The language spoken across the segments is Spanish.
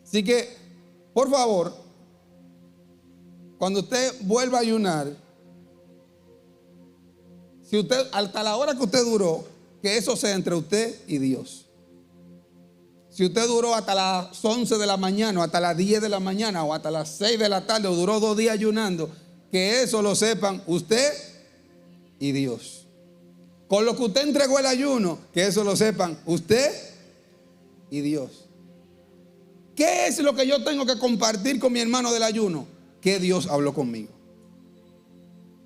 Así que, por favor, cuando usted vuelva a ayunar, si usted, hasta la hora que usted duró, que eso sea entre usted y Dios. Si usted duró hasta las 11 de la mañana, o hasta las 10 de la mañana, o hasta las 6 de la tarde, o duró 2 días ayunando, que eso lo sepan usted y Dios. Con lo que usted entregó el ayuno, que eso lo sepan usted y Dios. ¿Qué es lo que yo tengo que compartir con mi hermano del ayuno? ¿Qué Dios habló conmigo?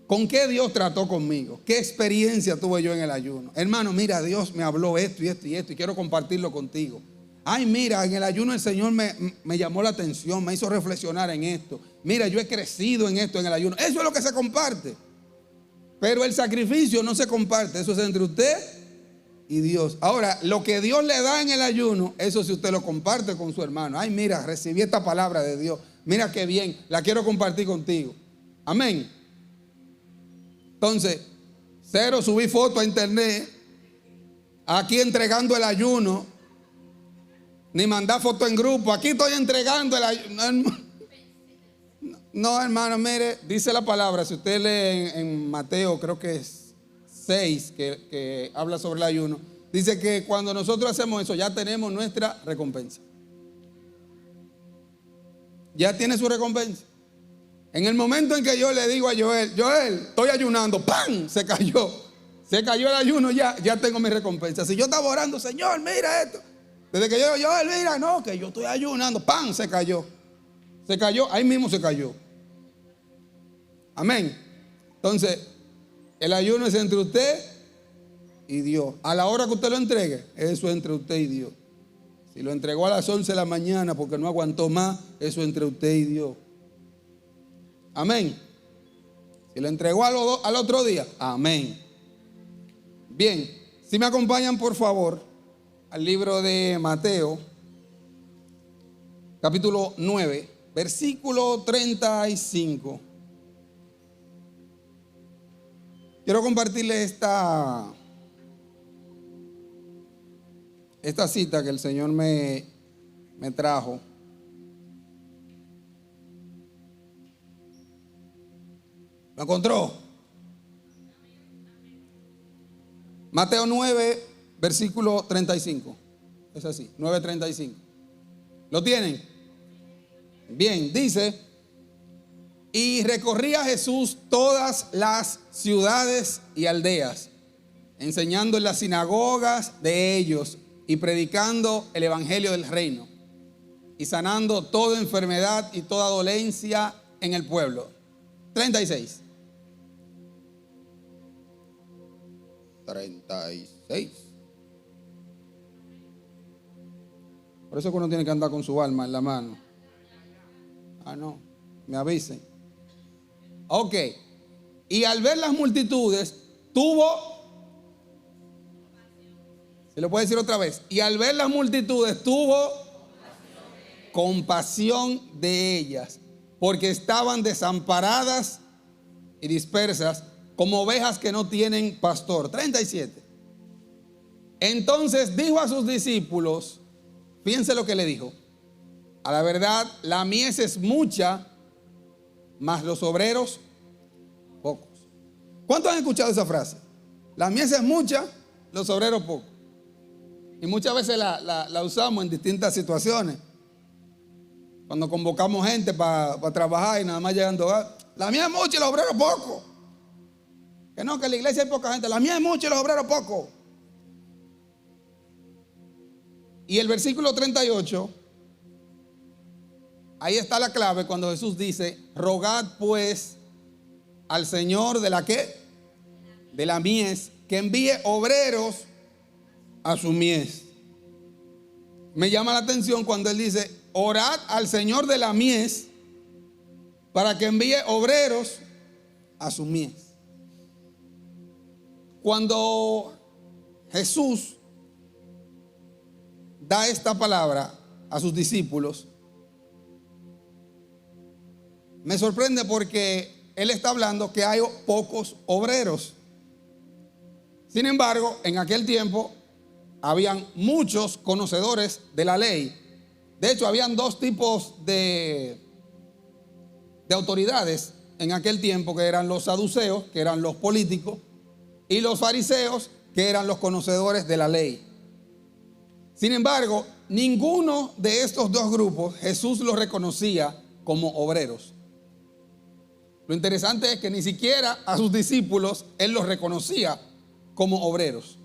¿Con qué Dios trató conmigo? ¿Qué experiencia tuve yo en el ayuno? Hermano, mira, Dios me habló esto y esto y esto y quiero compartirlo contigo. Ay, mira, en el ayuno el Señor me llamó la atención, me hizo reflexionar en esto. Mira, yo he crecido en esto en el ayuno. Eso es lo que se comparte. Pero el sacrificio no se comparte. Eso es entre usted y Dios. Ahora, lo que Dios le da en el ayuno, eso si usted lo comparte con su hermano. Ay, mira, recibí esta palabra de Dios. Mira qué bien, la quiero compartir contigo. Amén. Entonces, cero subí foto a internet, aquí entregando el ayuno, ni mandar foto en grupo. Aquí estoy entregando el ayuno. No, hermano, mire, dice la palabra, si usted lee en Mateo, creo que es 6, que habla sobre el ayuno, dice que cuando nosotros hacemos eso, ya tenemos nuestra recompensa. Ya tiene su recompensa. En el momento en que yo le digo a Joel, estoy ayunando, ¡pam! Se cayó el ayuno, ya tengo mi recompensa. Si yo estaba orando, Señor, mira esto. Desde que Joel, mira, no, que yo estoy ayunando, ¡pam! Se cayó, ahí mismo se cayó. Amén. Entonces, el ayuno es entre usted y Dios. A la hora que usted lo entregue, eso es entre usted y Dios. Si lo entregó a las 11 de la mañana porque no aguantó más, eso es entre usted y Dios. Amén. Si lo entregó al otro día, amén. Bien, si me acompañan por favor al libro de Mateo, capítulo 9, versículo 35. Quiero compartirle esta cita que el Señor me trajo. ¿Lo encontró? Mateo 9, versículo 35. Es así, 9:35. ¿Lo tienen? Bien, dice: y recorría Jesús todas las ciudades y aldeas, enseñando en las sinagogas de ellos y predicando el evangelio del reino y sanando toda enfermedad y toda dolencia en el pueblo. 36. Por eso que uno tiene que andar con su alma en la mano. No, me avisen. Ok. Y al ver las multitudes, ¿se lo puede decir otra vez? Y al ver las multitudes, tuvo compasión de ellas, porque estaban desamparadas y dispersas como ovejas que no tienen pastor. 37. Entonces dijo a sus discípulos, fíjense lo que le dijo: a la verdad, la mies es mucha, mas los obreros pocos. ¿Cuántos han escuchado esa frase? La mies es mucha, los obreros pocos. Y muchas veces la usamos en distintas situaciones. Cuando convocamos gente para trabajar y nada más llegando a la mies es mucha y los obreros pocos. Que no, que en la iglesia hay poca gente. La mies es mucha y los obreros pocos. Y el versículo 38, ahí está la clave cuando Jesús dice: rogad pues al Señor de la ¿qué? De la mies, que envíe obreros a su mies. Me llama la atención cuando él dice: orad al Señor de la mies para que envíe obreros a su mies. Cuando Jesús da esta palabra a sus discípulos, me sorprende porque él está hablando que hay pocos obreros. Sin embargo, en aquel tiempo habían muchos conocedores de la ley. De hecho, habían dos tipos de autoridades en aquel tiempo, que eran los saduceos, que eran los políticos, y los fariseos, que eran los conocedores de la ley. Sin embargo, ninguno de estos dos grupos Jesús los reconocía como obreros. Lo interesante es que ni siquiera a sus discípulos Él los reconocía como obreros.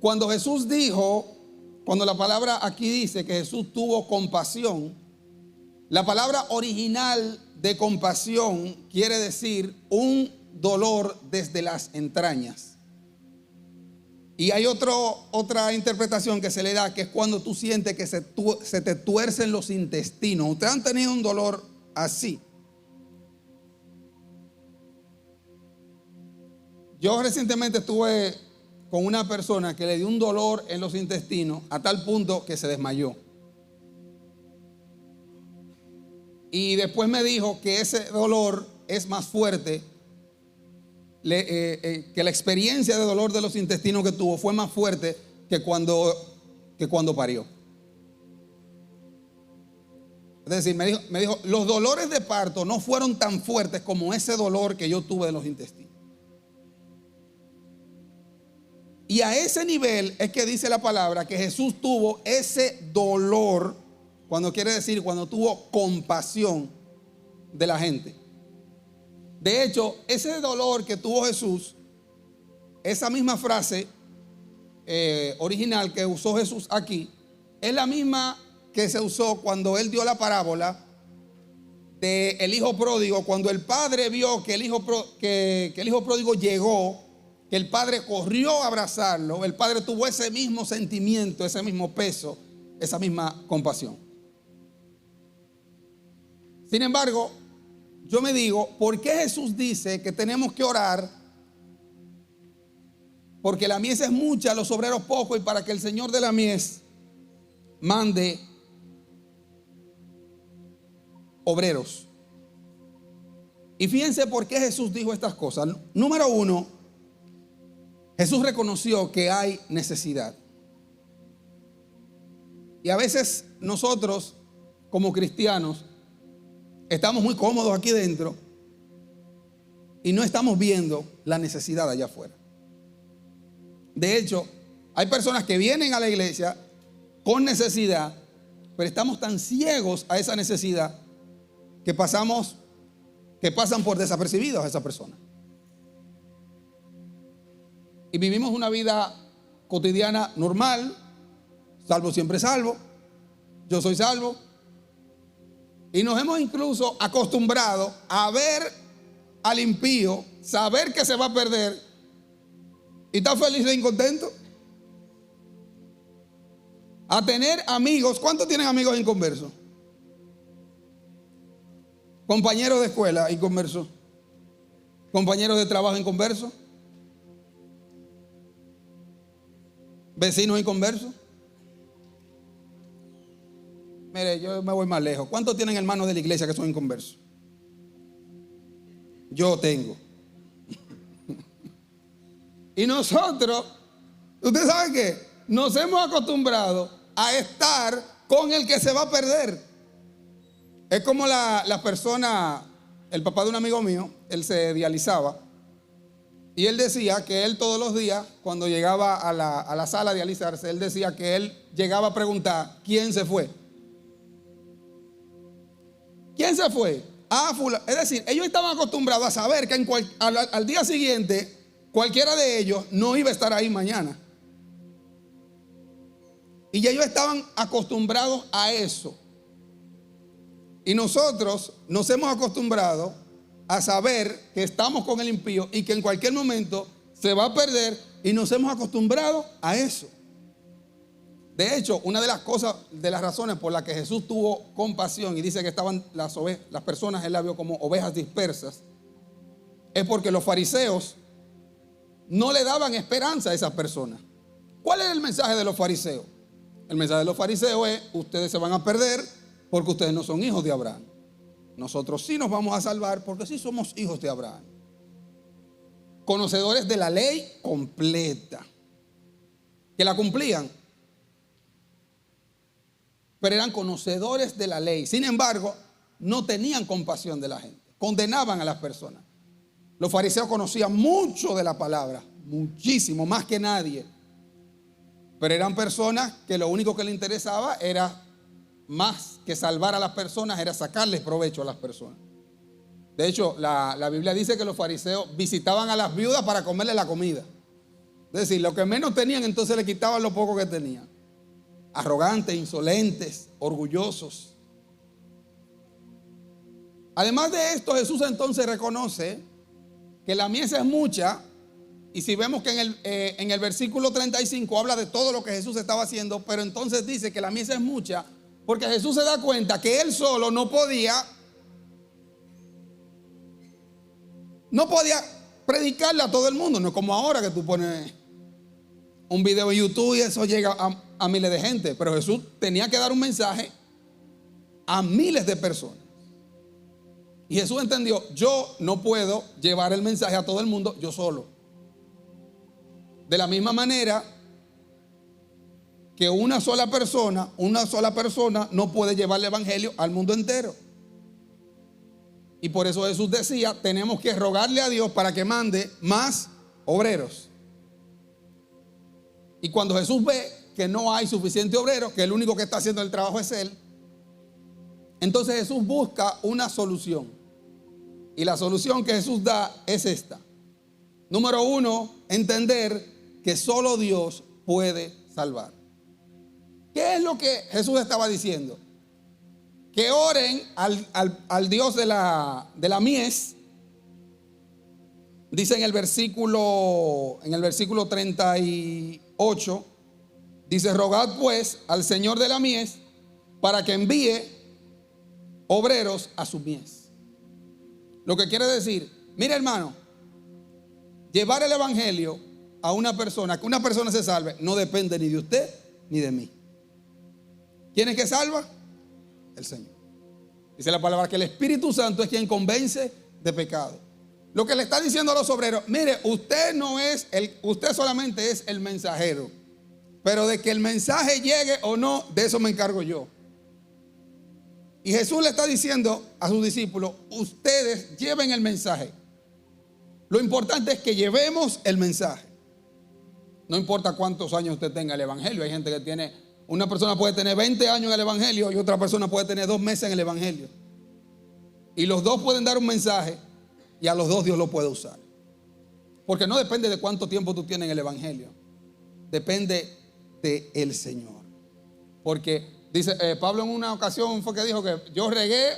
Cuando Jesús dijo, cuando la palabra aquí dice que Jesús tuvo compasión, la palabra original de compasión quiere decir un dolor desde las entrañas. Y hay otra interpretación que se le da, que es cuando tú sientes que se te tuercen los intestinos. Ustedes han tenido un dolor así. Yo recientemente estuve con una persona que le dio un dolor en los intestinos a tal punto que se desmayó. Y después me dijo que ese dolor es más fuerte, que la experiencia de dolor de los intestinos que tuvo fue más fuerte que cuando parió. Es decir, me dijo, los dolores de parto no fueron tan fuertes como ese dolor que yo tuve de los intestinos. Y a ese nivel es que dice la palabra que Jesús tuvo ese dolor, cuando quiere decir cuando tuvo compasión de la gente. De hecho, ese dolor que tuvo Jesús, esa misma frase original que usó Jesús aquí, es la misma que se usó cuando Él dio la parábola del hijo pródigo. Cuando el padre vio que el hijo pródigo llegó, que el padre corrió a abrazarlo, el padre tuvo ese mismo sentimiento, ese mismo peso, esa misma compasión. Sin embargo, yo me digo, ¿por qué Jesús dice que tenemos que orar? Porque la mies es mucha, los obreros pocos, y para que el Señor de la mies mande obreros. Y fíjense por qué Jesús dijo estas cosas. Número uno, Jesús reconoció que hay necesidad. Y a veces nosotros, como cristianos, estamos muy cómodos aquí dentro y no estamos viendo la necesidad allá afuera. De hecho, hay personas que vienen a la iglesia con necesidad, pero estamos tan ciegos a esa necesidad que pasan por desapercibidos a esa persona. Y vivimos una vida cotidiana normal, salvo siempre salvo, yo soy salvo. Y nos hemos incluso acostumbrado a ver al impío, saber que se va a perder y estar feliz e incontento. A tener amigos. ¿Cuántos tienen amigos inconversos? Compañeros de escuela inconversos. Compañeros de trabajo inconversos. Vecinos inconversos. Mire, yo me voy más lejos. ¿Cuántos tienen hermanos de la iglesia que son inconversos? Yo tengo. Y nosotros, ¿usted sabe qué? Nos hemos acostumbrado a estar con el que se va a perder. Es como la persona, el papá de un amigo mío, él se dializaba. Y él decía que él todos los días, cuando llegaba a la sala a dializarse, él decía que él llegaba a preguntar, ¿quién se fue? ¿Quién se fue? Es decir, ellos estaban acostumbrados a saber que al día siguiente, cualquiera de ellos no iba a estar ahí mañana. Y ellos estaban acostumbrados a eso. Y nosotros nos hemos acostumbrado a saber que estamos con el impío y que en cualquier momento se va a perder, y nos hemos acostumbrado a eso. De hecho, una de las cosas, de las razones por las que Jesús tuvo compasión y dice que estaban las personas, él las vio como ovejas dispersas, es porque los fariseos no le daban esperanza a esas personas. ¿Cuál es el mensaje de los fariseos? El mensaje de los fariseos es: ustedes se van a perder porque ustedes no son hijos de Abraham. Nosotros sí nos vamos a salvar porque sí somos hijos de Abraham. conocedores de la ley completa, que la cumplían, pero eran conocedores de la ley. Sin embargo, no tenían compasión de la gente, condenaban a las personas. Los fariseos conocían mucho de la palabra, muchísimo, más que nadie, pero eran personas que lo único que les interesaba era, más que salvar a las personas, era sacarles provecho a las personas. De hecho, la Biblia dice que los fariseos visitaban a las viudas para comerle la comida. Es decir, lo que menos tenían, entonces le quitaban lo poco que tenían. Arrogantes, insolentes, orgullosos. Además de esto, Jesús entonces reconoce que la mies es mucha. Y si vemos que en el versículo 35 habla de todo lo que Jesús estaba haciendo, pero entonces dice que la mies es mucha, porque Jesús se da cuenta que él solo no podía predicarle a todo el mundo. No es como ahora que tú pones un video en YouTube y eso llega a miles de gente. Pero Jesús tenía que dar un mensaje a miles de personas. Y Jesús entendió, yo no puedo llevar el mensaje a todo el mundo yo solo. De la misma manera que una sola persona no puede llevar el evangelio al mundo entero. Y por eso Jesús decía, tenemos que rogarle a Dios para que mande más obreros. Y cuando Jesús ve que no hay suficiente obrero, que el único que está haciendo el trabajo es Él, entonces Jesús busca una solución. Y la solución que Jesús da es esta. Número uno, entender que solo Dios puede salvar. ¿Qué es lo que Jesús estaba diciendo? Que oren al Dios de la mies. Dice en el versículo 38, dice, rogad pues al Señor de la mies para que envíe obreros a su mies. Lo que quiere decir, mire hermano, llevar el evangelio a una persona, que una persona se salve, no depende ni de usted ni de mí. ¿Quién es que salva? El Señor. Dice la palabra que el Espíritu Santo es quien convence de pecado. Lo que le está diciendo a los obreros, mire, usted solamente es el mensajero, pero de que el mensaje llegue o no, de eso me encargo yo. Y Jesús le está diciendo a sus discípulos, ustedes lleven el mensaje. Lo importante es que llevemos el mensaje. No importa cuántos años usted tenga el evangelio. Hay gente que una persona puede tener 20 años en el evangelio y otra persona puede tener 2 meses en el evangelio. Y los dos pueden dar un mensaje y a los dos Dios lo puede usar. Porque no depende de cuánto tiempo tú tienes en el evangelio. Depende del Señor. Porque dice Pablo en una ocasión fue que dijo que yo regué,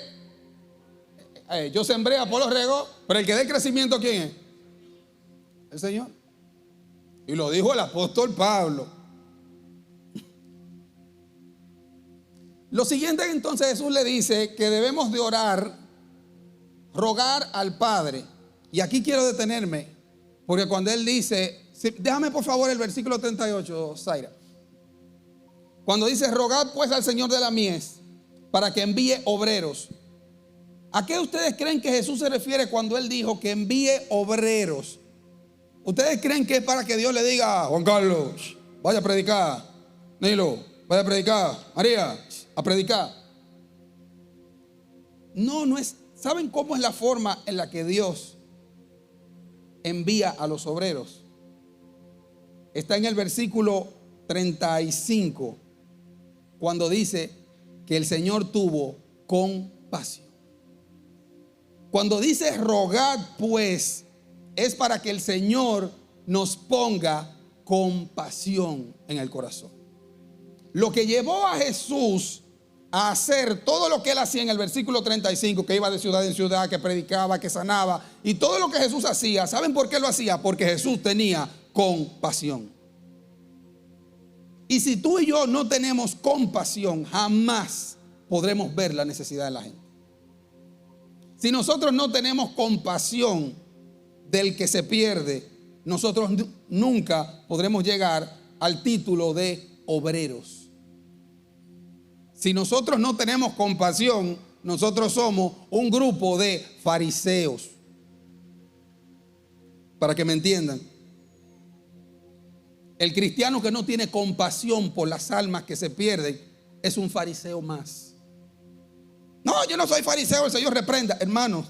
yo sembré, Apolo regó, pero el que dé crecimiento, ¿quién es? El Señor. Y lo dijo el apóstol Pablo. Lo siguiente entonces Jesús le dice que debemos de orar, rogar al Padre. Y aquí quiero detenerme, porque cuando él dice, déjame por favor el versículo 38, Zaira. Cuando dice, rogad pues al Señor de la mies para que envíe obreros. ¿A qué ustedes creen que Jesús se refiere cuando él dijo que envíe obreros? ¿Ustedes creen que es para que Dios le diga, Juan Carlos, vaya a predicar? Nilo, vaya a predicar. María, a predicar. No es. ¿Saben cómo es la forma en la que Dios envía a los obreros? Está en el versículo 35, cuando dice que el Señor tuvo compasión. Cuando dice rogad pues, es para que el Señor nos ponga compasión en el corazón. Lo que llevó a Jesús a hacer todo lo que él hacía en el versículo 35, que iba de ciudad en ciudad, que predicaba, que sanaba, y todo lo que Jesús hacía, ¿saben por qué lo hacía? Porque Jesús tenía compasión. Y si tú y yo no tenemos compasión, jamás podremos ver la necesidad de la gente. Si nosotros no tenemos compasión del que se pierde, nosotros nunca podremos llegar al título de obreros. Si nosotros no tenemos compasión, nosotros somos un grupo de fariseos. para que me entiendan. El cristiano que no tiene compasión por las almas que se pierden es un fariseo más. No, yo no soy fariseo, el Señor reprenda. Hermanos,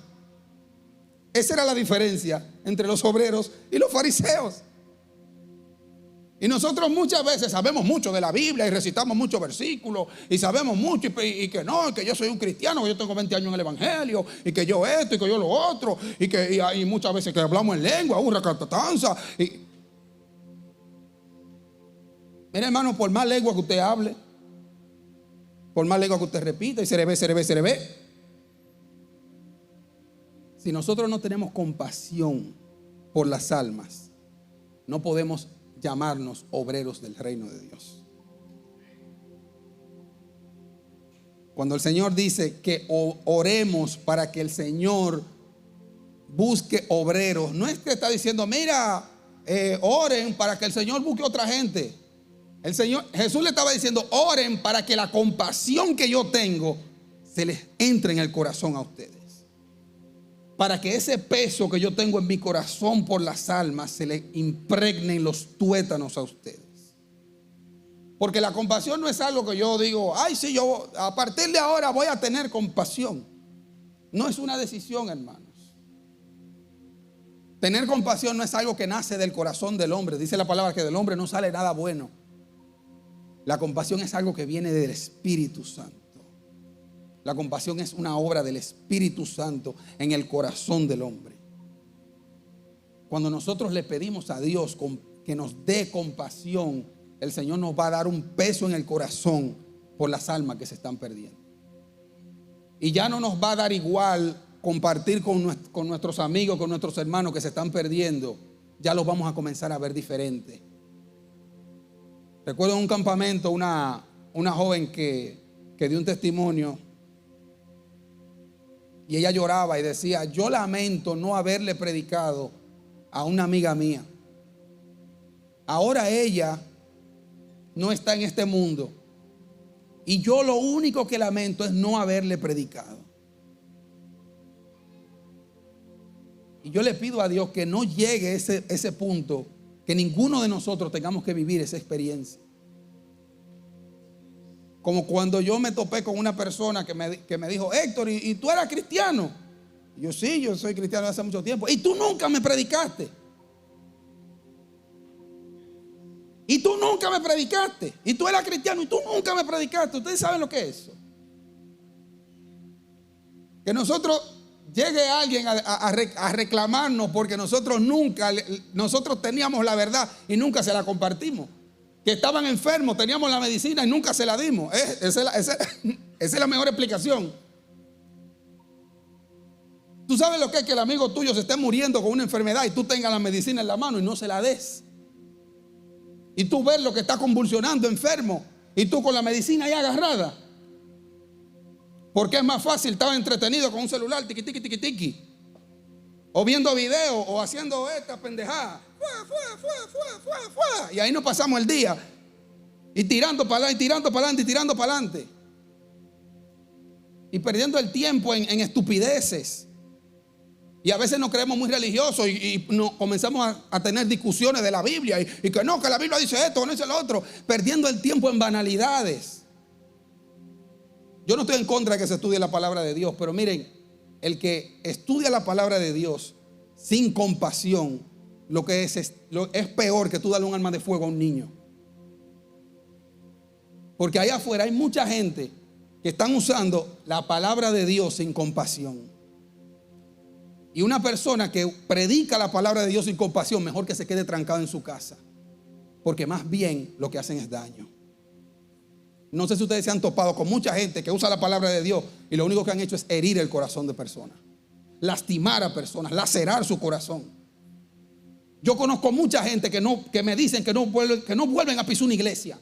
esa era la diferencia entre los obreros y los fariseos. Y nosotros muchas veces sabemos mucho de la Biblia y recitamos muchos versículos y sabemos mucho y que no, que yo soy un cristiano, que yo tengo 20 años en el Evangelio y que yo esto y que yo lo otro y muchas veces que hablamos en lengua, racatanza. Mira, hermano, por más lengua que usted hable, por más lengua que usted repita y se le ve. Si nosotros no tenemos compasión por las almas, no podemos llamarnos obreros del reino de Dios. Cuando el Señor dice que oremos para que el Señor busque obreros, no es que está diciendo, mira, oren para que el Señor busque otra gente. Jesús le estaba diciendo, oren para que la compasión que yo tengo se les entre en el corazón a ustedes. Para que ese peso que yo tengo en mi corazón por las almas se le impregnen los tuétanos a ustedes. Porque la compasión no es algo que yo digo, ay, sí, yo a partir de ahora voy a tener compasión. No es una decisión, hermanos. Tener compasión no es algo que nace del corazón del hombre. Dice la palabra que del hombre no sale nada bueno. La compasión es algo que viene del Espíritu Santo. La compasión es una obra del Espíritu Santo en el corazón del hombre. Cuando nosotros le pedimos a Dios que nos dé compasión, el Señor nos va a dar un peso en el corazón por las almas que se están perdiendo. Y ya no nos va a dar igual compartir con nuestros amigos, con nuestros hermanos que se están perdiendo. Ya los vamos a comenzar a ver diferente. Recuerdo en un campamento una joven que dio un testimonio. Y ella lloraba y decía, yo lamento no haberle predicado a una amiga mía. Ahora ella no está en este mundo. Y yo lo único que lamento es no haberle predicado. Y yo le pido a Dios que no llegue ese punto, que ninguno de nosotros tengamos que vivir esa experiencia. Como cuando yo me topé con una persona que me dijo, Héctor, ¿y tú eras cristiano? Y yo, sí, yo soy cristiano hace mucho tiempo. Y tú nunca me predicaste. Y tú nunca me predicaste. Y tú eras cristiano y tú nunca me predicaste. Ustedes saben lo que es eso. Que nosotros llegue alguien a reclamarnos porque nosotros teníamos la verdad y nunca se la compartimos. Que estaban enfermos, teníamos la medicina y nunca se la dimos. Esa es la mejor explicación. Tú sabes lo que es que el amigo tuyo se esté muriendo con una enfermedad y tú tengas la medicina en la mano y no se la des. Y tú ves lo que está convulsionando, enfermo, y tú con la medicina ahí agarrada. Porque es más fácil estar entretenido con un celular, tiqui, tiqui, tiqui, tiqui, o viendo videos o haciendo esta pendejada. Y ahí nos pasamos el día. Y tirando para adelante, y tirando para adelante, y tirando para adelante. Y perdiendo el tiempo en estupideces. Y a veces nos creemos muy religiosos y comenzamos a tener discusiones de la Biblia. Y que no, que la Biblia dice esto, no dice lo otro. Perdiendo el tiempo en banalidades. Yo no estoy en contra de que se estudie la palabra de Dios. Pero miren, el que estudia la palabra de Dios sin compasión, lo que es peor que tú darle un arma de fuego a un niño. Porque allá afuera hay mucha gente que están usando la palabra de Dios sin compasión. Y una persona que predica la palabra de Dios sin compasión, mejor que se quede trancado en su casa. Porque más bien lo que hacen es daño. No sé si ustedes se han topado con mucha gente que usa la palabra de Dios y lo único que han hecho es herir el corazón de personas. Lastimar a personas, lacerar su corazón. Yo conozco mucha gente que me dicen que no vuelven a pisar una iglesia.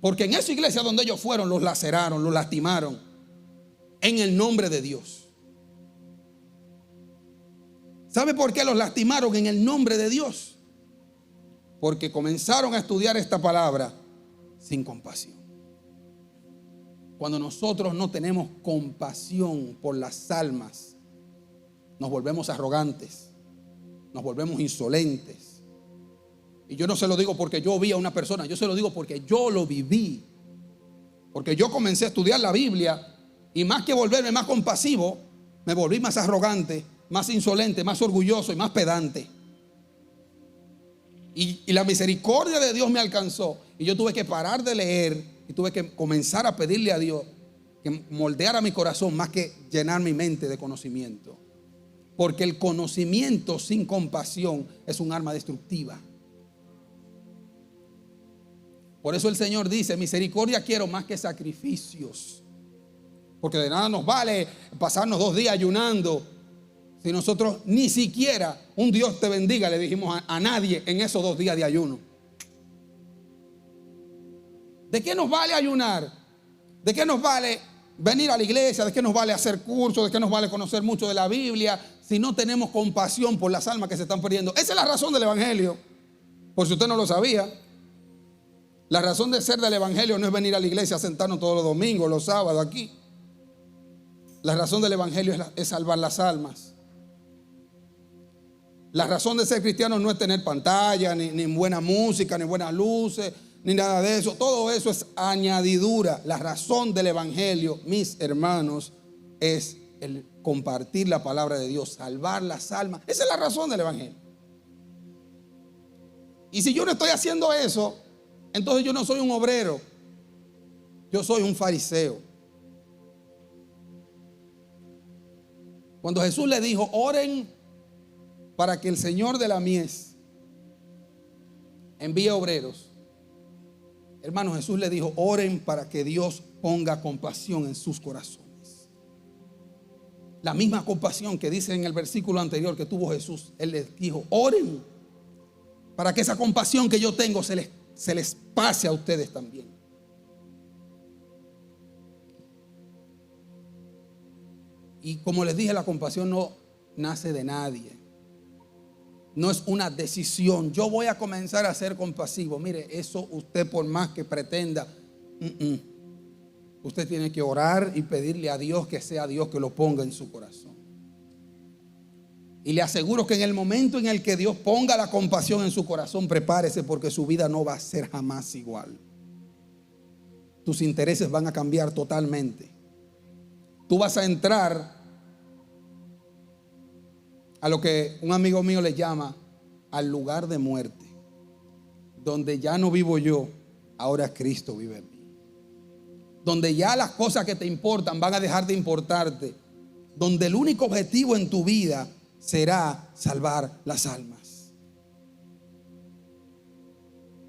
Porque en esa iglesia donde ellos fueron, los laceraron, los lastimaron. En el nombre de Dios. ¿Sabe por qué los lastimaron en el nombre de Dios? Porque comenzaron a estudiar esta palabra sin compasión. Cuando nosotros no tenemos compasión por las almas, nos volvemos arrogantes. nos volvemos insolentes. Y yo no se lo digo porque yo vi a una persona, yo se lo digo porque yo lo viví. Porque yo comencé a estudiar la Biblia y más que volverme más compasivo, me volví más arrogante, más insolente, más orgulloso y más pedante. Y la misericordia de Dios me alcanzó y yo tuve que parar de leer y tuve que comenzar a pedirle a Dios que moldeara mi corazón más que llenar mi mente de conocimiento. Porque el conocimiento sin compasión es un arma destructiva. Por eso el Señor dice: misericordia quiero más que sacrificios. Porque de nada nos vale pasarnos 2 días ayunando si nosotros ni siquiera un Dios te bendiga le dijimos a nadie en esos 2 días de ayuno. ¿De qué nos vale ayunar? ¿De qué nos vale venir a la iglesia? ¿De qué nos vale hacer cursos? ¿De qué nos vale conocer mucho de la Biblia si no tenemos compasión por las almas que se están perdiendo? Esa es la razón del evangelio. Por si usted no lo sabía, la razón de ser del evangelio no es venir a la iglesia a sentarnos todos los domingos, los sábados aquí. La razón del evangelio es salvar las almas. La razón de ser cristiano no es tener pantalla, ni buena música, ni buenas luces, ni nada de eso. Todo eso es añadidura. La razón del evangelio, mis hermanos, es el compartir la palabra de Dios, salvar las almas. Esa es la razón del evangelio. Y si yo no estoy haciendo eso, entonces yo no soy un obrero, yo soy un fariseo. Cuando Jesús le dijo: oren para que el Señor de la mies envíe obreros, hermano, Jesús le dijo: oren para que Dios ponga compasión en sus corazones. La misma compasión que dice en el versículo anterior que tuvo Jesús. Él les dijo: oren para que esa compasión que yo tengo se les pase a ustedes también. Y como les dije, la compasión no nace de nadie. No es una decisión. Yo voy a comenzar a ser compasivo. Mire, eso usted por más que pretenda, usted tiene que orar y pedirle a Dios que sea Dios que lo ponga en su corazón. Y le aseguro que en el momento en el que Dios ponga la compasión en su corazón, prepárese, porque su vida no va a ser jamás igual. Tus intereses van a cambiar totalmente. Tú vas a entrar a lo que un amigo mío le llama al lugar de muerte, donde ya no vivo yo, ahora Cristo vive en mí. Donde ya las cosas que te importan van a dejar de importarte. Donde el único objetivo en tu vida será salvar las almas.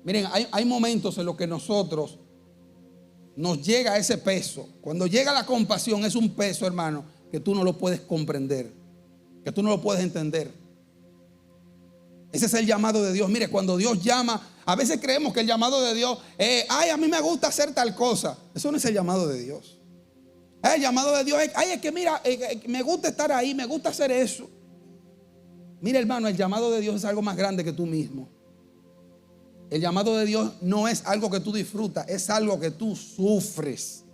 Miren, hay momentos en los que nosotros nos llega ese peso. Cuando llega la compasión, es un peso, hermano, que tú no lo puedes comprender, que tú no lo puedes entender. Ese es el llamado de Dios. Mire, cuando Dios llama, a veces creemos que el llamado de Dios es: ay, a mí me gusta hacer tal cosa. Eso no es el llamado de Dios. El llamado de Dios es: ay, es que mira, me gusta estar ahí, me gusta hacer eso. Mira, hermano, el llamado de Dios es algo más grande que tú mismo. El llamado de Dios no es algo que tú disfrutas, es algo que tú sufres.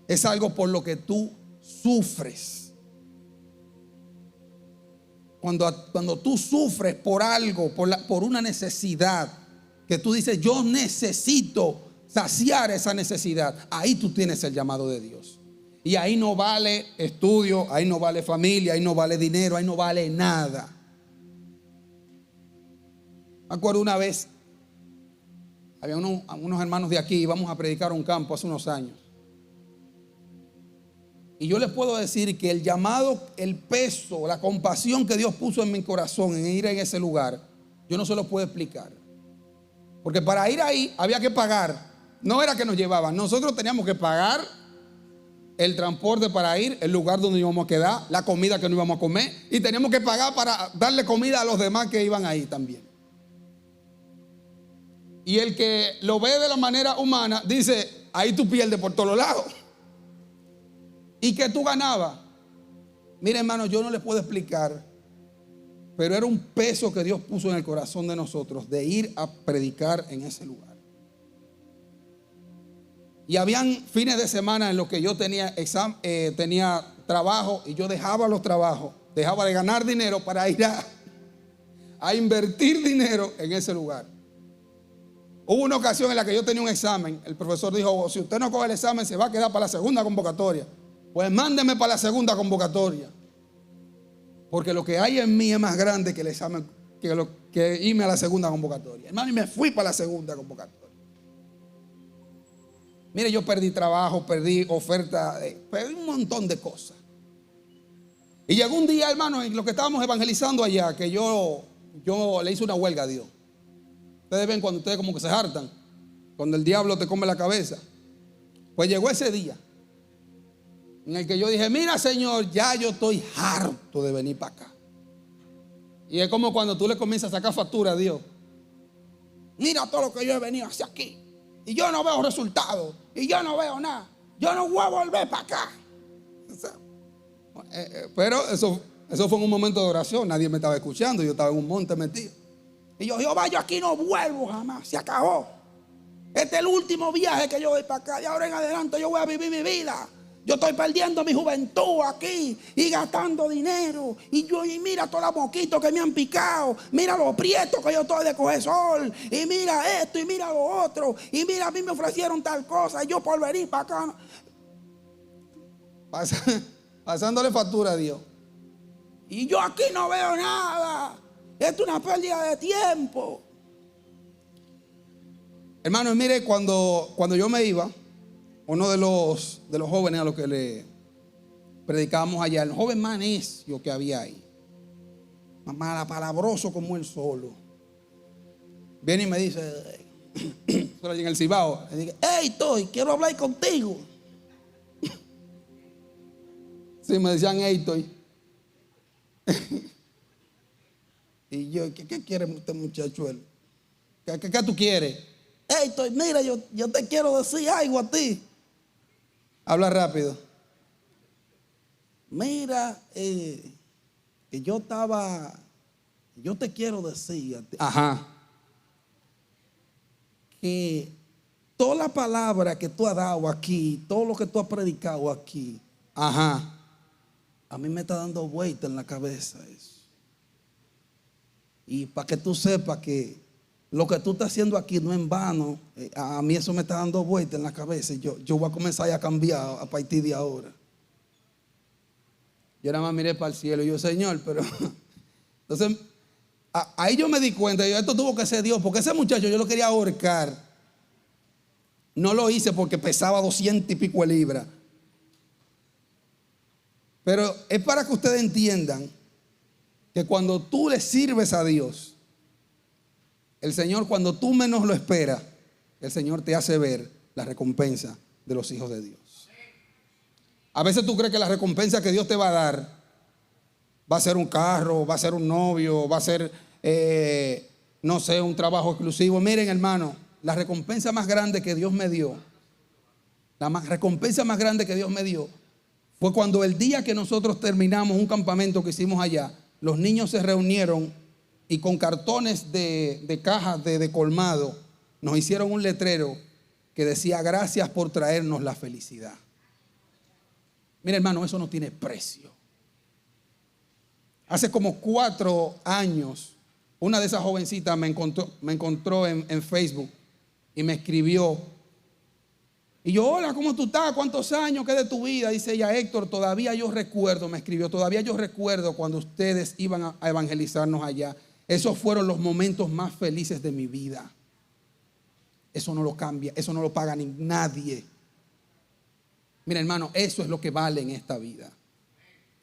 Es algo por lo que tú sufres. Cuando tú sufres por algo, por una necesidad, que tú dices: yo necesito saciar esa necesidad, ahí tú tienes el llamado de Dios. Y ahí no vale estudio, ahí no vale familia, ahí no vale dinero, ahí no vale nada. Me acuerdo una vez, había unos hermanos de aquí, íbamos a predicar a un campo hace unos años. Y yo les puedo decir que el llamado, el peso, la compasión que Dios puso en mi corazón en ir a ese lugar, yo no se lo puedo explicar. Porque para ir ahí había que pagar. No era que nos llevaban, nosotros teníamos que pagar el transporte para ir, el lugar donde íbamos a quedar, la comida que no íbamos a comer, y teníamos que pagar para darle comida a los demás que iban ahí también. Y el que lo ve de la manera humana dice: ahí tú pierdes por todos lados. ¿Y qué tú ganabas? Mira, hermano, yo no les puedo explicar, pero era un peso que Dios puso en el corazón de nosotros de ir a predicar en ese lugar. Y habían fines de semana en los que yo tenía trabajo, y yo dejaba los trabajos, dejaba de ganar dinero para ir a invertir dinero en ese lugar. Hubo una ocasión en la que yo tenía un examen. El profesor dijo: si usted no coge el examen, se va a quedar para la segunda convocatoria. Pues mándeme para la segunda convocatoria, porque lo que hay en mí es más grande que el examen, que irme a la segunda convocatoria. Hermano, y me fui para la segunda convocatoria. Mire, yo perdí trabajo, perdí oferta, perdí un montón de cosas. Y llegó un día, hermano, en lo que estábamos evangelizando allá, que yo le hice una huelga a Dios. Ustedes ven cuando ustedes como que se hartan, cuando el diablo te come la cabeza. Pues llegó ese día en el que yo dije: mira, Señor, ya yo estoy harto de venir para acá. Y es como cuando tú le comienzas a sacar factura a Dios. Mira todo lo que yo he venido hacia aquí, y yo no veo resultados, y yo no veo nada. Yo no voy a volver para acá. Pero eso fue en un momento de oración. Nadie me estaba escuchando. Yo estaba en un monte metido. Y yo: Jehová, yo aquí no vuelvo jamás. Se acabó. Este es el último viaje que yo voy para acá. De ahora en adelante yo voy a vivir mi vida. Yo estoy perdiendo mi juventud aquí y gastando dinero. Y mira todos los moquitos que me han picado. Mira los prietos que yo estoy de coger sol. Y mira esto y mira lo otro. Y mira, a mí me ofrecieron tal cosa. Y yo por venir para acá. Pasándole factura a Dios. Y yo aquí no veo nada. Esto es una pérdida de tiempo. Hermano, mire, cuando yo me iba, uno de los jóvenes a los que le predicábamos allá, el joven más necio que había ahí, más malapalabroso como él solo, viene y me dice, en el Cibao, le dice: hey, quiero hablar contigo. Sí, me decían: hey, estoy. Y yo: ¿qué quiere este muchacho? ¿Qué tú quieres? Hey, mira, yo te quiero decir algo a ti. Habla rápido. Mira, que yo te quiero decir a ti. Ajá. Que toda la palabra que tú has dado aquí, todo lo que tú has predicado aquí, ajá, a mí me está dando vuelta en la cabeza eso. Y para que tú sepas que lo que tú estás haciendo aquí no es en vano, a mí eso me está dando vuelta en la cabeza. Y yo voy a comenzar a cambiar a partir de ahora. Yo nada más miré para el cielo y yo: Señor, pero entonces ahí yo me di cuenta. Esto tuvo que ser Dios, porque ese muchacho yo lo quería ahorcar. No lo hice porque pesaba 200 y pico de libras. Pero es para que ustedes entiendan que cuando tú le sirves a Dios, el Señor, cuando tú menos lo esperas, el Señor te hace ver la recompensa de los hijos de Dios. A veces tú crees que la recompensa que Dios te va a dar va a ser un carro, va a ser un novio, va a ser, no sé, un trabajo exclusivo. Miren, hermano, la recompensa más grande que Dios me dio, recompensa más grande que Dios me dio, fue cuando el día que nosotros terminamos un campamento que hicimos allá, los niños se reunieron y con cartones de cajas de colmado nos hicieron un letrero que decía: gracias por traernos la felicidad. Mira, hermano, eso no tiene precio. Hace como 4 años, una de esas jovencitas me encontró en Facebook y me escribió. Y yo: hola, ¿cómo tú estás? ¿Cuántos años? ¿Qué de tu vida? Dice ella: Héctor, todavía yo recuerdo, me escribió, todavía yo recuerdo cuando ustedes iban a evangelizarnos allá. Esos fueron los momentos más felices de mi vida. Eso no lo cambia, eso no lo paga ni nadie. Mira, hermano, eso es lo que vale en esta vida.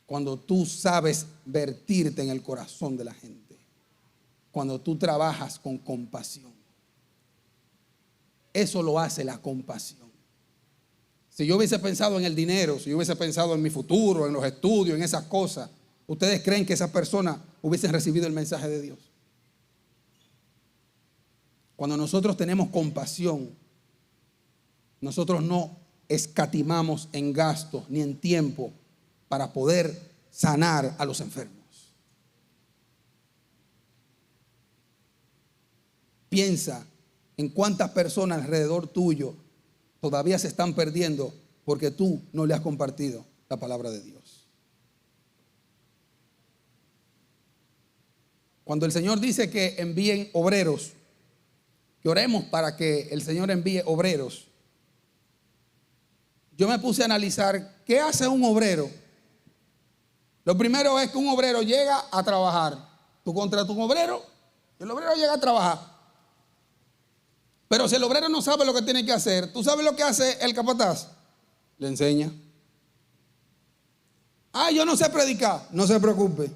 Cuando tú sabes vertirte en el corazón de la gente. Cuando tú trabajas con compasión. Eso lo hace la compasión. Si yo hubiese pensado en el dinero, si yo hubiese pensado en mi futuro, en los estudios, en esas cosas, ¿ustedes creen que esas personas hubiesen recibido el mensaje de Dios? Cuando nosotros tenemos compasión, nosotros no escatimamos en gastos ni en tiempo para poder sanar a los enfermos. Piensa en cuántas personas alrededor tuyo todavía se están perdiendo porque tú no le has compartido la palabra de Dios. Cuando el Señor dice que envíen obreros, que oremos para que el Señor envíe obreros, yo me puse a analizar qué hace un obrero. Lo primero es que un obrero llega a trabajar. Tú contratas un obrero, el obrero llega a trabajar. Pero si el obrero no sabe lo que tiene que hacer, ¿tú sabes lo que hace el capataz? Le enseña. Yo no sé predicar. No se preocupe.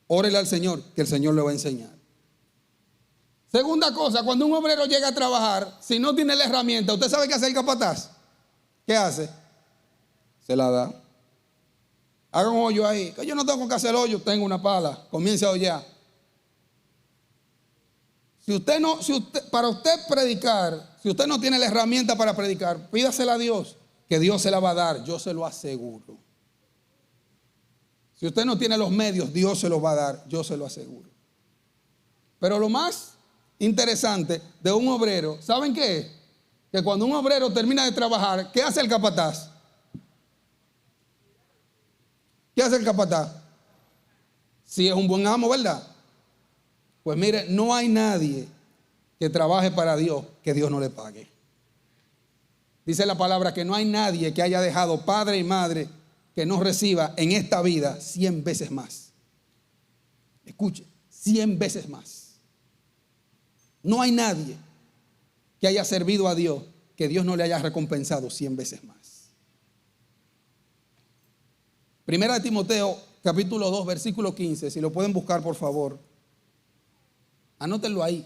Órele al Señor, que el Señor le va a enseñar. Segunda cosa, cuando un obrero llega a trabajar, si no tiene la herramienta, ¿usted sabe qué hace el capataz? ¿Qué hace? Se la da. Haga un hoyo ahí. Que yo no tengo que hacer hoyo, tengo una pala. Comience a hollar. Para usted predicar, si usted no tiene la herramienta para predicar, pídasela a Dios, que Dios se la va a dar, yo se lo aseguro. Si usted no tiene los medios, Dios se los va a dar, yo se lo aseguro. Pero lo más interesante de un obrero, ¿saben qué es? Que cuando un obrero termina de trabajar, ¿qué hace el capataz? ¿Qué hace el capataz? Si es un buen amo, ¿verdad? Pues mire, no hay nadie que trabaje para Dios que Dios no le pague. Dice la palabra que no hay nadie que haya dejado padre y madre que no reciba en esta vida 100 veces más. Escuche, 100 veces más. No hay nadie que haya servido a Dios que Dios no le haya recompensado 100 veces más. Primera de Timoteo, capítulo 2, versículo 15. Si lo pueden buscar, por favor. Anótenlo ahí.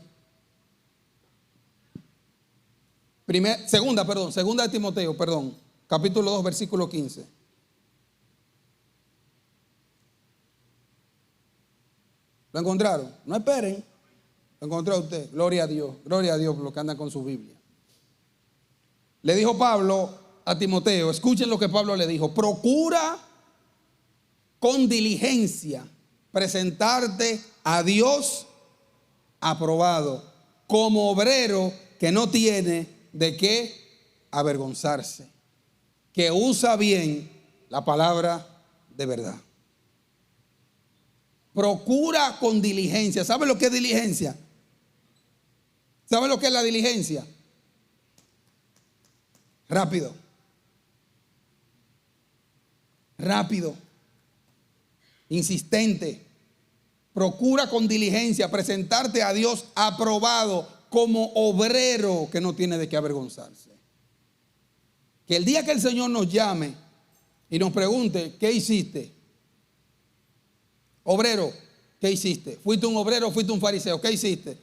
Segunda de Timoteo, capítulo 2, versículo 15. ¿Lo encontraron? No esperen. Lo encontró usted. Gloria a Dios por los que andan con su Biblia. Le dijo Pablo a Timoteo, escuchen lo que Pablo le dijo: procura con diligencia presentarte a Dios aprobado, como obrero que no tiene de qué avergonzarse, que usa bien la palabra de verdad. Procura con diligencia. ¿Sabe lo que es diligencia? ¿Sabe lo que es la diligencia? Rápido. Insistente. Procura con diligencia presentarte a Dios aprobado, como obrero que no tiene de qué avergonzarse. Que el día que el Señor nos llame y nos pregunte: ¿qué hiciste? Obrero, ¿qué hiciste? ¿Fuiste un obrero o fuiste un fariseo? ¿Qué hiciste?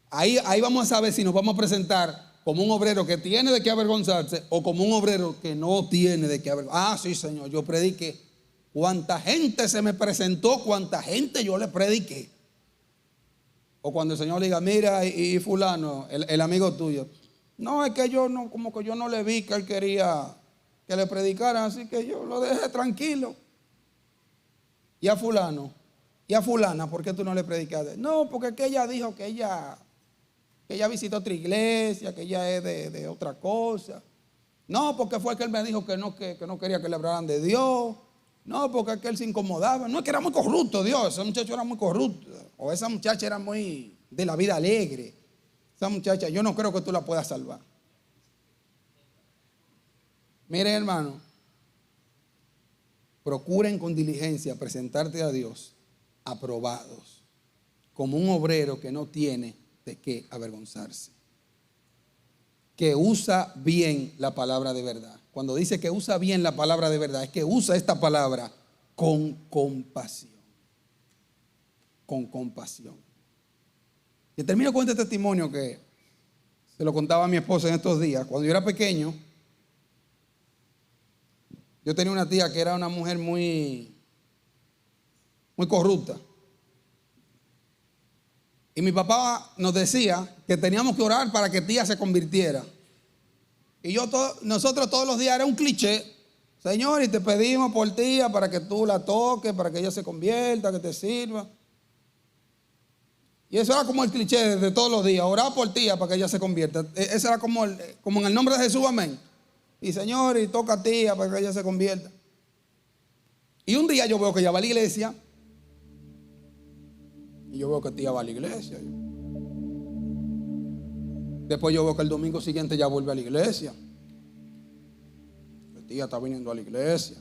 Ahí vamos a saber si nos vamos a presentar como un obrero que tiene de qué avergonzarse o como un obrero que no tiene de qué avergonzarse. Sí, Señor, yo prediqué. Cuánta gente se me presentó, cuánta gente yo le prediqué. O cuando el Señor le diga: mira, y fulano, el amigo tuyo, no, es que yo no, como que yo no le vi que él quería que le predicaran, así que yo lo dejé tranquilo. Y a fulano, y a fulana, ¿por qué tú no le predicaste? No, porque es que ella dijo que ella visitó otra iglesia, que ella es de otra cosa. No, porque fue que él me dijo que no quería que le hablaran de Dios. No, porque es que él se incomodaba. No, es que era muy corrupto Dios, ese muchacho era muy corrupto. O esa muchacha era muy de la vida alegre. Esa muchacha, yo no creo que tú la puedas salvar. Miren, hermano, procuren con diligencia presentarte a Dios aprobados, como un obrero que no tiene de qué avergonzarse, que usa bien la palabra de verdad. Cuando dice que usa bien la palabra de verdad, es que usa esta palabra con compasión. Con compasión. Y termino con este testimonio que se lo contaba a mi esposa en estos días. Cuando yo era pequeño, yo tenía una tía que era una mujer muy corrupta. Y mi papá nos decía que teníamos que orar para que tía se convirtiera. Y nosotros todos los días era un cliché: Señor, y te pedimos por tía para que tú la toques, para que ella se convierta, que te sirva. Y eso era como el cliché de todos los días: orar por tía para que ella se convierta. Eso era como en el nombre de Jesús, amén. Y Señor, y toca a tía para que ella se convierta. Y un día yo veo que ella va a la iglesia Y yo veo que tía va a la iglesia. Después yo veo que el domingo siguiente ya vuelve a la iglesia. La tía está viniendo a la iglesia.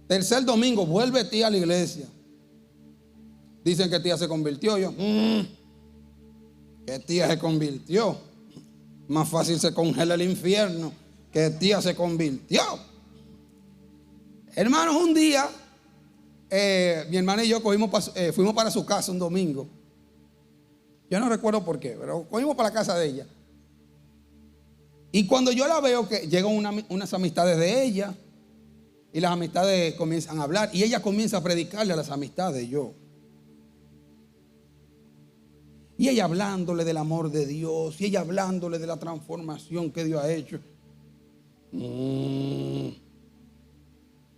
Tercer domingo vuelve tía a la iglesia. Dicen que tía se convirtió. Yo, que tía se convirtió. Más fácil se congela el infierno que tía se convirtió. Hermanos, un día mi hermana y yo fuimos para su casa un domingo. Yo no recuerdo por qué, pero fuimos para la casa de ella. Y cuando yo la veo, que llegan unas amistades de ella, y las amistades comienzan a hablar, y ella comienza a predicarle a las amistades, y ella hablándole del amor de Dios, y ella hablándole de la transformación que Dios ha hecho.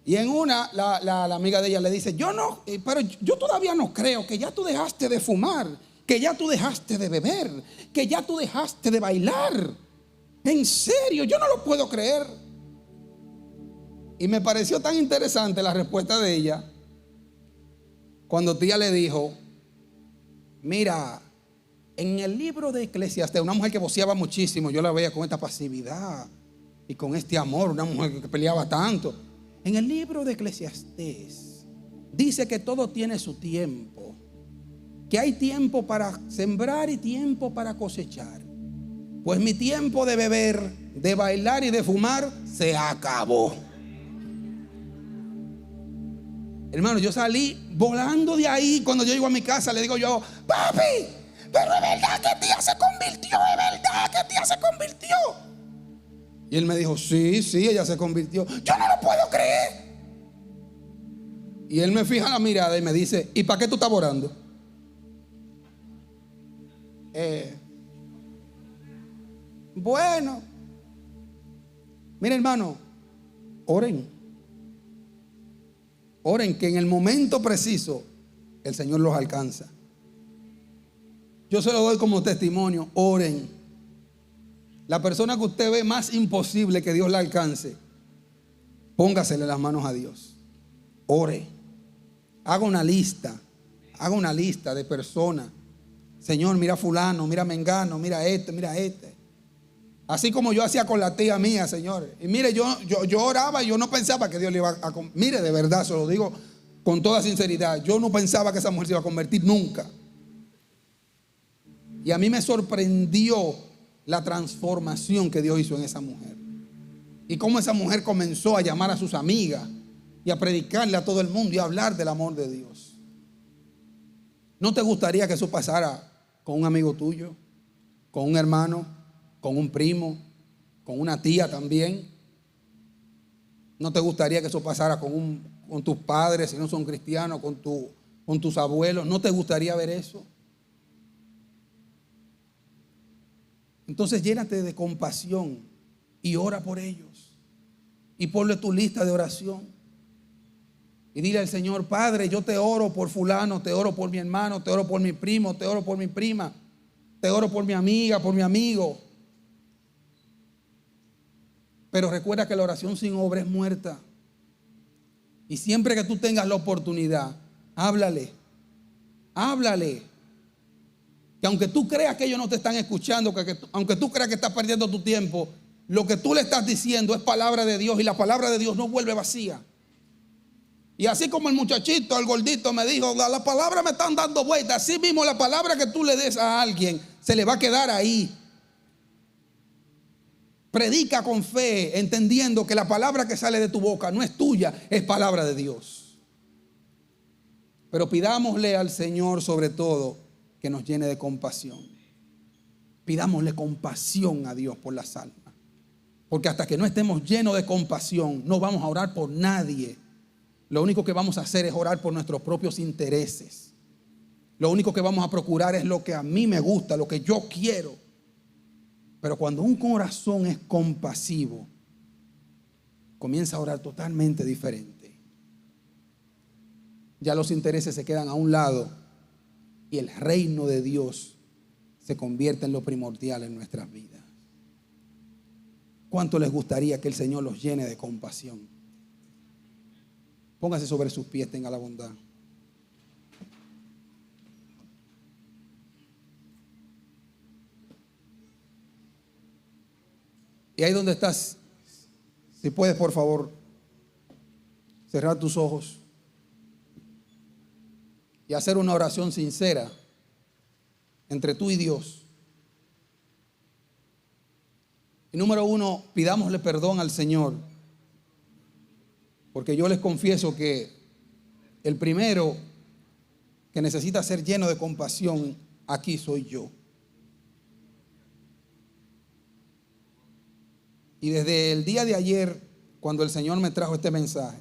Y en una, la amiga de ella le dice, pero yo todavía no creo que ya tú dejaste de fumar, que ya tú dejaste de beber, que ya tú dejaste de bailar. En serio, yo no lo puedo creer. Y me pareció tan interesante la respuesta de ella cuando tía le dijo, mira, en el libro de Eclesiastés, una mujer que voceaba muchísimo, yo la veía con esta pasividad y con este amor, una mujer que peleaba tanto. En el libro de Eclesiastés dice que todo tiene su tiempo, que hay tiempo para sembrar y tiempo para cosechar. Pues mi tiempo de beber, de bailar y de fumar se acabó. Hermano, yo salí volando de ahí. Cuando yo llego a mi casa le digo yo, papi, pero es verdad que tía se convirtió, es verdad que tía se convirtió. Y él me dijo, sí, ella se convirtió. Yo no lo puedo creer. Y él me fija la mirada y me dice, ¿y para qué tú estás orando? Bueno, mira, hermano, oren que en el momento preciso el Señor los alcanza. Yo se lo doy como testimonio. Oren. La persona que usted ve más imposible que Dios la alcance, póngasele las manos a Dios. Ore. Haga una lista de personas. Señor, mira fulano, mira mengano, mira este. Así como yo hacía con la tía mía, Señor. Y mire, yo oraba y yo no pensaba que Dios le iba a... Mire, de verdad, se lo digo con toda sinceridad. Yo no pensaba que esa mujer se iba a convertir nunca. Y a mí me sorprendió la transformación que Dios hizo en esa mujer. Y cómo esa mujer comenzó a llamar a sus amigas y a predicarle a todo el mundo y a hablar del amor de Dios. ¿No te gustaría que eso pasara con un amigo tuyo, con un hermano, con un primo, con una tía también? ¿No te gustaría que eso pasara con tus padres, si no son cristianos, con tus abuelos? ¿No te gustaría ver eso? Entonces llénate de compasión y ora por ellos. Y ponle tu lista de oración. Y dile al Señor, Padre, yo te oro por fulano, te oro por mi hermano, te oro por mi primo, te oro por mi prima, te oro por mi amiga, por mi amigo. Pero recuerda que la oración sin obra es muerta. Y siempre que tú tengas la oportunidad, háblale. Que aunque tú creas que ellos no te están escuchando, aunque tú creas que estás perdiendo tu tiempo, lo que tú le estás diciendo es palabra de Dios, y la palabra de Dios no vuelve vacía. Y así como el muchachito, el gordito me dijo, la palabra me están dando vueltas, así mismo la palabra que tú le des a alguien se le va a quedar ahí. Predica con fe, entendiendo que la palabra que sale de tu boca no es tuya, es palabra de Dios. Pero pidámosle al Señor sobre todo que nos llene de compasión. Pidámosle compasión a Dios por las almas. Porque hasta que no estemos llenos de compasión, no vamos a orar por nadie. Lo único que vamos a hacer es orar por nuestros propios intereses. Lo único que vamos a procurar es lo que a mí me gusta, lo que yo quiero. Pero cuando un corazón es compasivo, comienza a orar totalmente diferente. Ya los intereses se quedan a un lado y el reino de Dios se convierte en lo primordial en nuestras vidas. ¿Cuánto les gustaría que el Señor los llene de compasión? Póngase sobre sus pies, tenga la bondad. Y ahí donde estás, si puedes, por favor, cerrar tus ojos y hacer una oración sincera entre tú y Dios. Y número uno, pidámosle perdón al Señor, porque yo les confieso que el primero que necesita ser lleno de compasión aquí soy yo. Y desde el día de ayer, cuando el Señor me trajo este mensaje,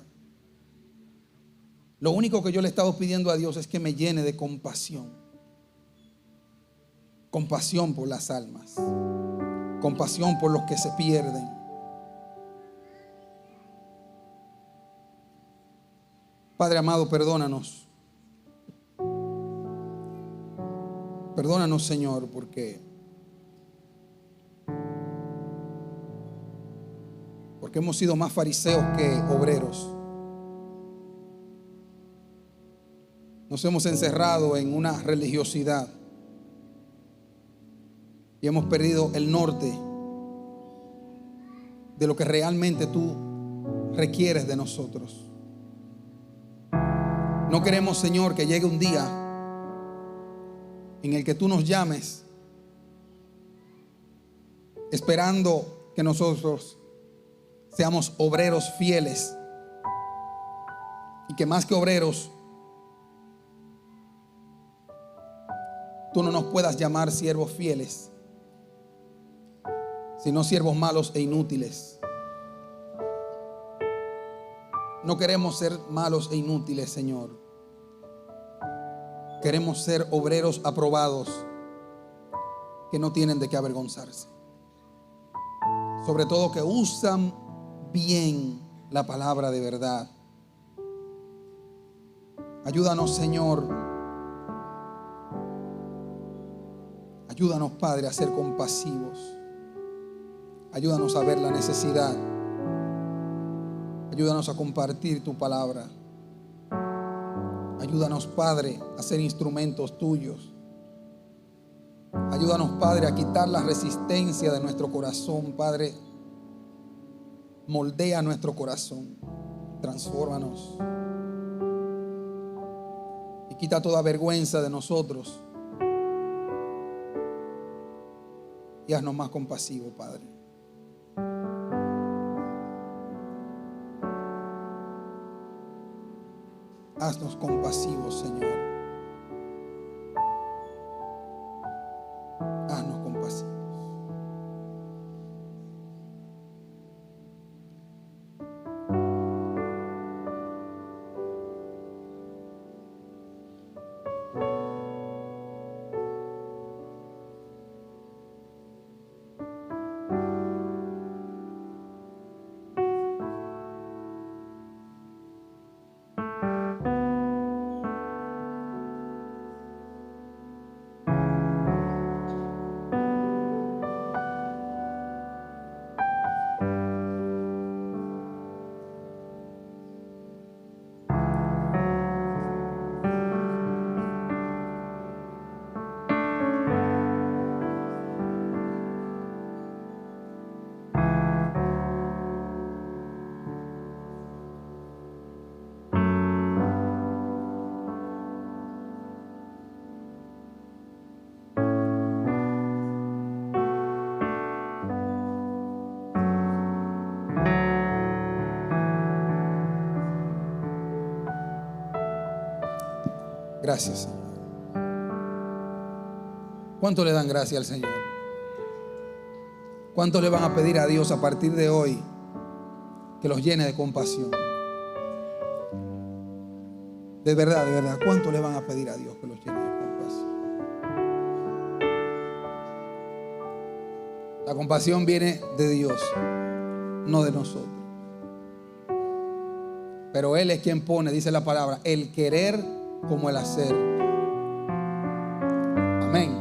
lo único que yo le he estado pidiendo a Dios es que me llene de compasión. Compasión por las almas. Compasión por los que se pierden. Padre amado, perdónanos. Perdónanos, Señor, porque hemos sido más fariseos que obreros. Nos hemos encerrado en una religiosidad y hemos perdido el norte de lo que realmente tú requieres de nosotros. No queremos, Señor, que llegue un día en el que tú nos llames esperando que nosotros seamos obreros fieles y que más que obreros tú no nos puedas llamar siervos fieles, sino siervos malos e inútiles. No queremos ser malos e inútiles, Señor. Queremos ser obreros aprobados que no tienen de qué avergonzarse. Sobre todo que usan bien la palabra de verdad. Ayúdanos, Señor. Ayúdanos, Padre, a ser compasivos. Ayúdanos a ver la necesidad. Ayúdanos a compartir tu palabra. Ayúdanos, Padre, a ser instrumentos tuyos. Ayúdanos, Padre, a quitar la resistencia de nuestro corazón. Padre, moldea nuestro corazón. Transfórmanos. Y quita toda vergüenza de nosotros. Y haznos más compasivos, Padre. Haznos compasivos, Señor. Haznos compasivos. Gracias, Señor. ¿Cuánto le dan gracias al Señor? ¿Cuánto le van a pedir a Dios a partir de hoy que los llene de compasión? De verdad, ¿cuánto le van a pedir a Dios que los llene de compasión? La compasión viene de Dios, no de nosotros. Pero Él es quien pone, dice la palabra, el querer como el hacer. Amén.